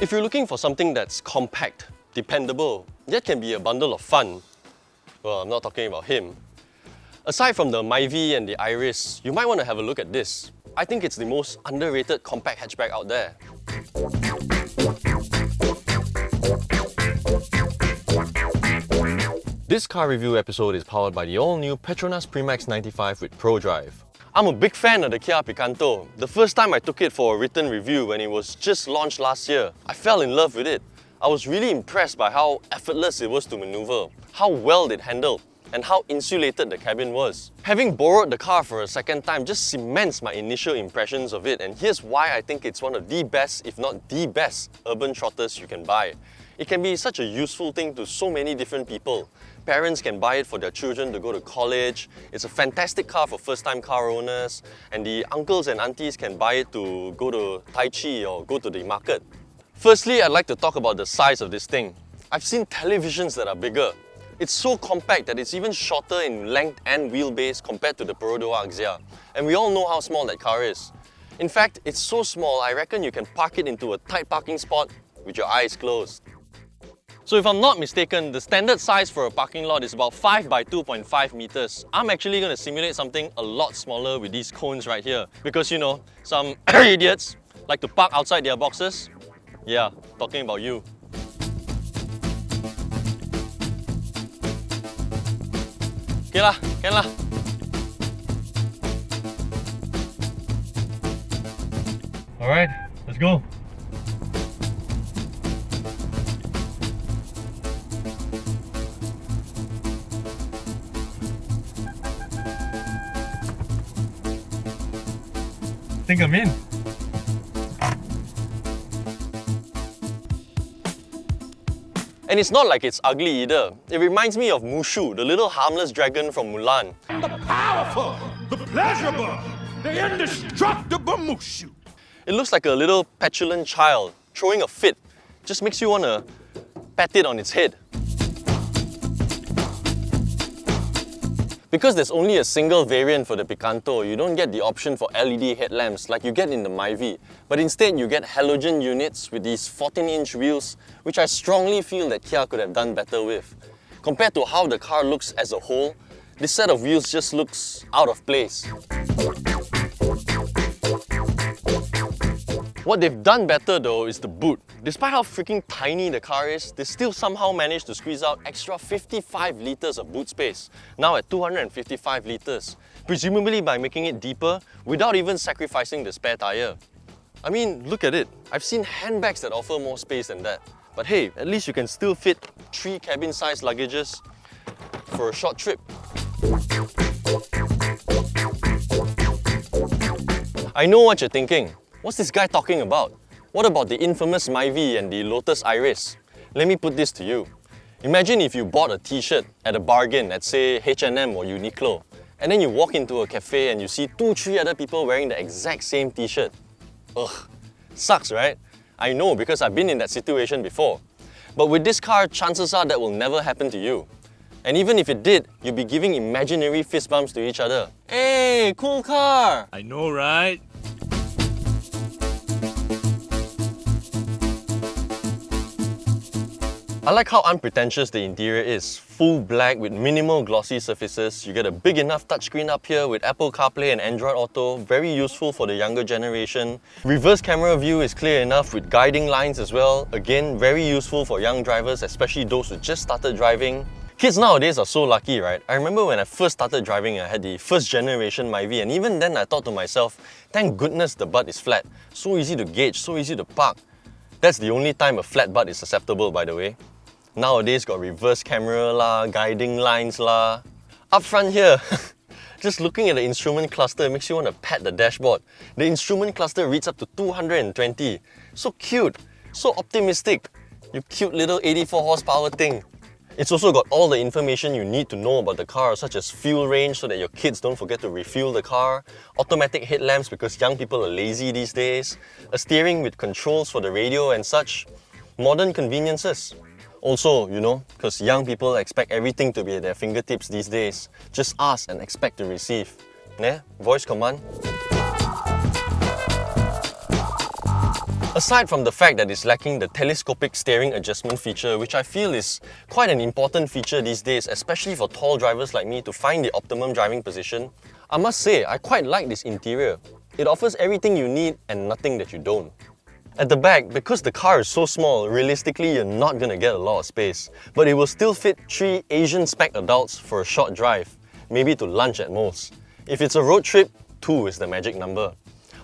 If you're looking for something that's compact, dependable, yet can be a bundle of fun, well, I'm not talking about him. Aside from the Myvi and the Iriz, you might want to have a look at this. I think it's the most underrated compact hatchback out there. This car review episode is powered by the all-new Petronas Premax 95 with Pro Drive. I'm a big fan of the Kia Picanto. The first time I took it for a written review when it was just launched last year, I fell in love with it. I was really impressed by how effortless it was to maneuver, how well it handled, and how insulated the cabin was. Having borrowed the car for a second time just cements my initial impressions of it, and here's why I think it's one of the best, if not the best, urban trotters you can buy. It can be such a useful thing to so many different people. Parents can buy it for their children to go to college. It's a fantastic car for first-time car owners, and the uncles and aunties can buy it to go to Tai Chi or go to the market. Firstly, I'd like to talk about the size of this thing. I've seen televisions that are bigger. It's so compact that it's even shorter in length and wheelbase compared to the Perodua Iriz, and we all know how small that car is. In fact, it's so small, I reckon you can park it into a tight parking spot with your eyes closed. So if I'm not mistaken, the standard size for a parking lot is about 5 by 2.5 meters. I'm actually going to simulate something a lot smaller with these cones right here. Because you know, some idiots like to park outside their boxes. Yeah, talking about you. Okay lah, can lah. Alright, let's go. I think I'm in. And it's not like it's ugly either. It reminds me of Mushu, the little harmless dragon from Mulan. The powerful, the pleasurable, the indestructible Mushu. It looks like a little petulant child throwing a fit. Just makes you want to pat it on its head. Because there's only a single variant for the Picanto, you don't get the option for LED headlamps like you get in the Myvi, but instead you get halogen units with these 14-inch wheels, which I strongly feel that Kia could have done better with. Compared to how the car looks as a whole, this set of wheels just looks out of place. What they've done better though is the boot. Despite how freaking tiny the car is, they still somehow managed to squeeze out extra 55 litres of boot space, now at 255 litres, presumably by making it deeper without even sacrificing the spare tyre. I mean, look at it. I've seen handbags that offer more space than that. But hey, at least you can still fit 3 cabin-sized luggages for a short trip. I know what you're thinking. What's this guy talking about? What about the infamous Myvi and the Lotus Iriz? Let me put this to you. Imagine if you bought a t-shirt at a bargain at say H&M or Uniqlo, and then you walk into a cafe and you see 2-3 other people wearing the exact same t-shirt. Ugh, sucks, right? I know, because I've been in that situation before. But with this car, chances are that will never happen to you. And even if it did, you'd be giving imaginary fist bumps to each other. Hey, cool car! I know, right? I like how unpretentious the interior is. Full black with minimal glossy surfaces. You get a big enough touchscreen up here with Apple CarPlay and Android Auto. Very useful for the younger generation. Reverse camera view is clear enough with guiding lines as well. Again, very useful for young drivers, especially those who just started driving. Kids nowadays are so lucky, right? I remember when I first started driving, I had the first generation Myvi, and even then I thought to myself, thank goodness the butt is flat. So easy to gauge, so easy to park. That's the only time a flat butt is acceptable, by the way. Nowadays got reverse camera lah, guiding lines lah. Up front here, just looking at the instrument cluster makes you want to pat the dashboard. The instrument cluster reads up to 220. So cute, so optimistic. You cute little 84 horsepower thing. It's also got all the information you need to know about the car, such as fuel range so that your kids don't forget to refuel the car, automatic headlamps because young people are lazy these days, a steering with controls for the radio and such, modern conveniences. Also, you know, because young people expect everything to be at their fingertips these days. Just ask and expect to receive. Ne? Voice command. A Aside from the fact that it's lacking the telescopic steering adjustment feature, which I feel is quite an important feature these days, especially for tall drivers like me to find the optimum driving position, I must say I quite like this interior. It offers everything you need and nothing that you don't. At the back, because the car is so small, realistically you're not gonna get a lot of space, but it will still fit 3 Asian spec adults for a short drive, maybe to lunch at most. If it's a road trip, 2 is the magic number.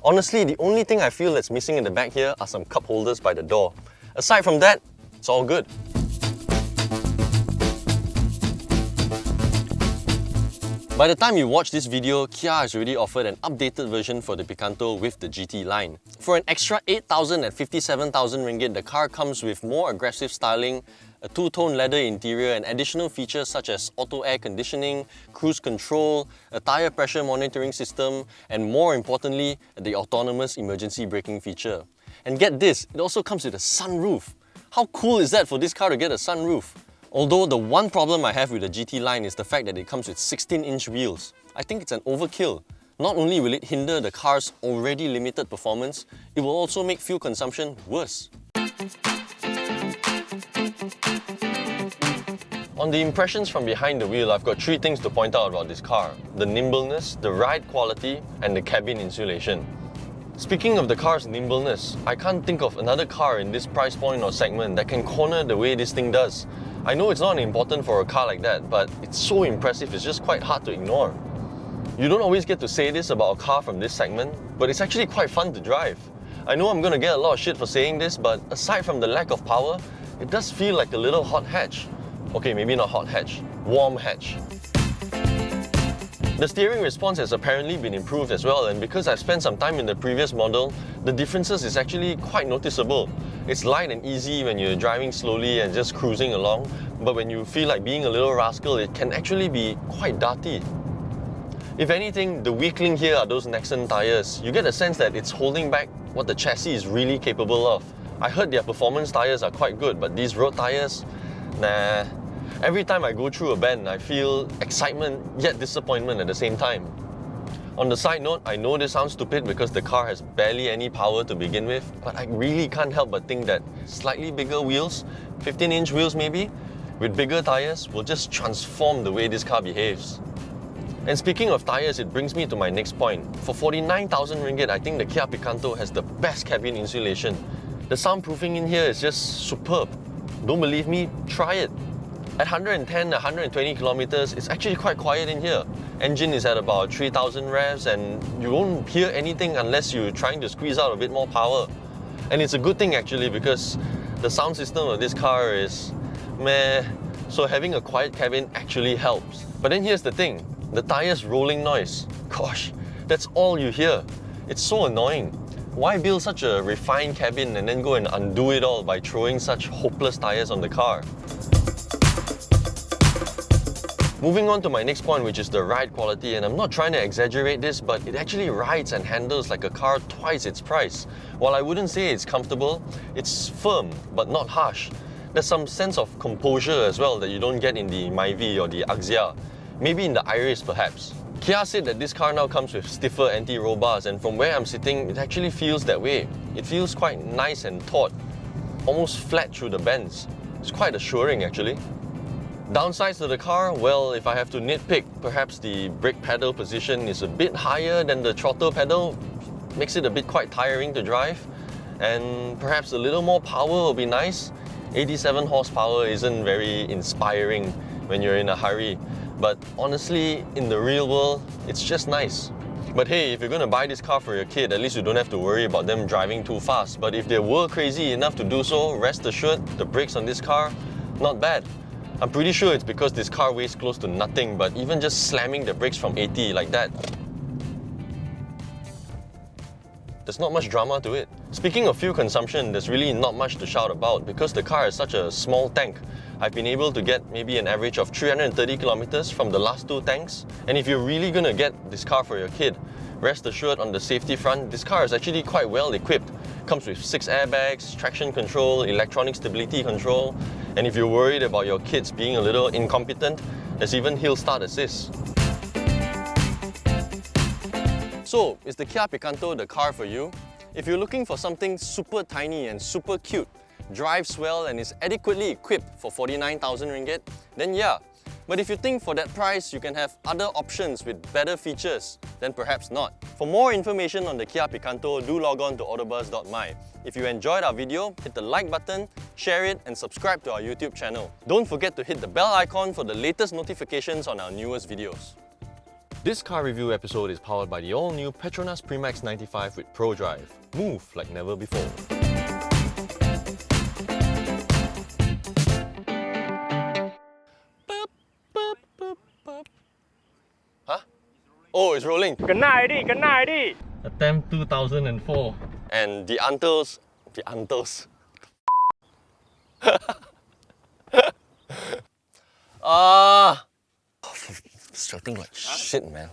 Honestly, the only thing I feel that's missing in the back here are some cup holders by the door. Aside from that, it's all good. By the time you watch this video, Kia has already offered an updated version for the Picanto with the GT line. For an extra 8,000 and 57,000 ringgit, the car comes with more aggressive styling, a two-tone leather interior and additional features such as auto air conditioning, cruise control, a tyre pressure monitoring system, and more importantly, the autonomous emergency braking feature. And get this, it also comes with a sunroof. How cool is that for this car to get a sunroof? Although the one problem I have with the GT line is the fact that it comes with 16-inch wheels. I think it's an overkill. Not only will it hinder the car's already limited performance, it will also make fuel consumption worse. On the impressions from behind the wheel, I've got 3 things to point out about this car: the nimbleness, the ride quality, and the cabin insulation. Speaking of the car's nimbleness, I can't think of another car in this price point or segment that can corner the way this thing does. I know it's not important for a car like that, but it's so impressive, it's just quite hard to ignore. You don't always get to say this about a car from this segment, but it's actually quite fun to drive. I know I'm gonna get a lot of shit for saying this, but aside from the lack of power, it does feel like a little hot hatch. Okay, maybe not hot hatch, warm hatch. The steering response has apparently been improved as well, and because I've spent some time in the previous model, the differences is actually quite noticeable. It's light and easy when you're driving slowly and just cruising along, but when you feel like being a little rascal, it can actually be quite darty. If anything, the weak link here are those Nexon tyres. You get a sense that it's holding back what the chassis is really capable of. I heard their performance tyres are quite good, but these road tyres, nah. Every time I go through a bend, I feel excitement yet disappointment at the same time. On the side note, I know this sounds stupid because the car has barely any power to begin with, but I really can't help but think that slightly bigger wheels, 15-inch wheels maybe, with bigger tyres will just transform the way this car behaves. And speaking of tyres, it brings me to my next point. For 49,000 ringgit, I think the Kia Picanto has the best cabin insulation. The soundproofing in here is just superb. Don't believe me? Try it. At 110, 120 kilometers, it's actually quite quiet in here. Engine is at about 3,000 revs and you won't hear anything unless you're trying to squeeze out a bit more power. And it's a good thing actually because the sound system of this car is meh, so having a quiet cabin actually helps. But then here's the thing, the tyres rolling noise. Gosh, that's all you hear. It's so annoying. Why build such a refined cabin and then go and undo it all by throwing such hopeless tyres on the car? Moving on to my next point, which is the ride quality, and I'm not trying to exaggerate this, but it actually rides and handles like a car twice its price. While I wouldn't say it's comfortable, it's firm but not harsh. There's some sense of composure as well that you don't get in the Myvi or the Axia. Maybe in the Iriz perhaps. Kia said that this car now comes with stiffer anti-roll bars, and from where I'm sitting, it actually feels that way. It feels quite nice and taut, almost flat through the bends. It's quite assuring actually. Downsides to the car, well, if I have to nitpick, perhaps the brake pedal position is a bit higher than the throttle pedal, makes it a bit quite tiring to drive, and perhaps a little more power will be nice. 87 horsepower isn't very inspiring when you're in a hurry, but honestly, in the real world, it's just nice. But hey, if you're gonna buy this car for your kid, at least you don't have to worry about them driving too fast. But if they were crazy enough to do so, rest assured, the brakes on this car, not bad. I'm pretty sure it's because this car weighs close to nothing, but even just slamming the brakes from 80 like that, there's not much drama to it. Speaking of fuel consumption, there's really not much to shout about because the car is such a small tank. I've been able to get maybe an average of 330 kilometers from the last 2 tanks. And if you're really gonna get this car for your kid, rest assured on the safety front, this car is actually quite well equipped. Comes with 6 airbags, traction control, electronic stability control, and if you're worried about your kids being a little incompetent, there's even hill start assist. So, is the Kia Picanto the car for you? If you're looking for something super tiny and super cute, drives well and is adequately equipped for 49,000 ringgit, then yeah. But if you think for that price you can have other options with better features, then perhaps not. For more information on the Kia Picanto, do log on to AutoBuzz.my. If you enjoyed our video, hit the like button, share it and subscribe to our YouTube channel. Don't forget to hit the bell icon for the latest notifications on our newest videos. This car review episode is powered by the all-new Petronas Premix 95 with Pro Drive. Move like never before. Huh? Oh, it's rolling. Kena ID. Attempt 2004. And the untles. Struggling like shit, man.